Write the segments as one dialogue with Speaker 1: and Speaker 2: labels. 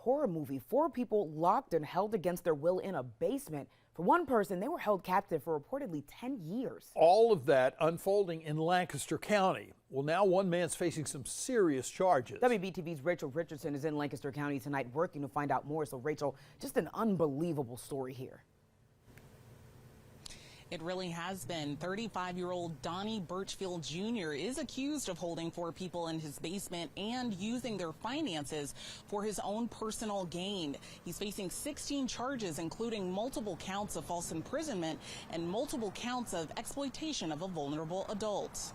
Speaker 1: Horror movie. 4 people locked and held against their will in a basement. For one person, they were held captive for reportedly 10 years.
Speaker 2: All of that unfolding in Lancaster County. Well, now one man's facing some serious charges.
Speaker 1: WBTV's Rachel Richardson is in Lancaster County tonight working to find out more. So Rachel, just an unbelievable story here.
Speaker 3: It really has been. 35-year-old Donnie Birchfield Jr. is accused of holding 4 people in his basement and using their finances for his own personal gain. He's facing 16 charges, including multiple counts of false imprisonment and multiple counts of exploitation of a vulnerable adult.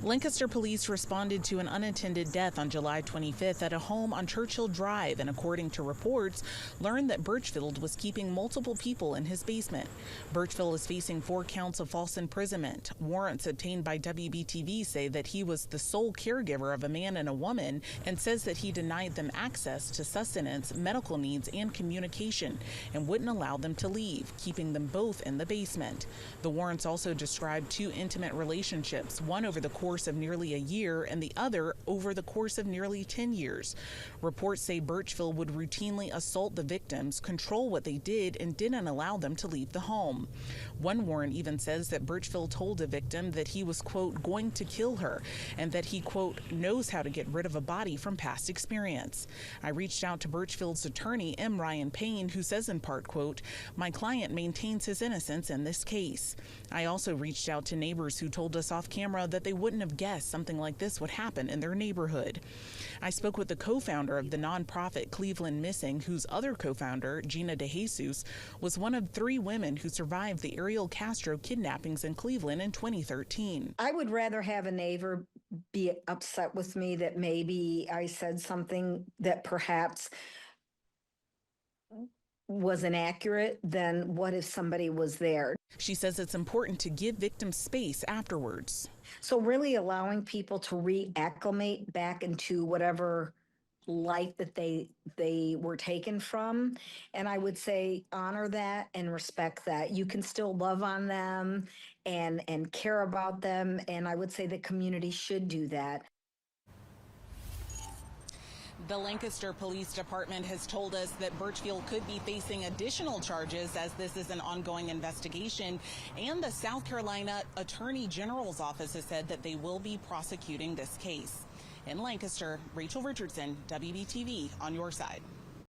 Speaker 3: Lancaster police responded to an unattended death on July 25th at a home on Churchill Drive and, according to reports, learned that Birchfield was keeping multiple people in his basement. Birchfield is facing 4 counts of false imprisonment. Warrants obtained by WBTV say that he was the sole caregiver of a man and a woman and says that he denied them access to sustenance, medical needs, and communication and wouldn't allow them to leave, keeping them both in the basement. The warrants also described 2 intimate relationships, one over the course of nearly a year and the other over the course of nearly 10 years. Reports say Birchfield would routinely assault the victims, control what they did, and didn't allow them to leave the home. One warrant even says that Birchfield told a victim that he was, quote, going to kill her and that he, quote, knows how to get rid of a body from past experience. I reached out to Birchfield's attorney, M. Ryan Payne, who says in part, quote, my client maintains his innocence in this case. I also reached out to neighbors who told us off camera that they wouldn't have guessed something like this would happen in their neighborhood. I spoke with the co-founder of the nonprofit Cleveland Missing, whose other co-founder, Gina DeJesus, was one of 3 women who survived the Ariel Castro kidnappings in Cleveland in 2013.
Speaker 4: I would rather have a neighbor be upset with me that maybe I said something that perhaps was inaccurate than what if somebody was there.
Speaker 3: She says it's important to give victims space afterwards.
Speaker 4: So really allowing people to reacclimate back into whatever life that they were taken from. And I would say honor that and respect that. You can still love on them and care about them. And I would say the community should do that.
Speaker 3: The Lancaster Police Department has told us that Birchfield could be facing additional charges as this is an ongoing investigation, and the South Carolina Attorney General's office has said that they will be prosecuting this case. In Lancaster, Rachel Richardson, WBTV, on your side.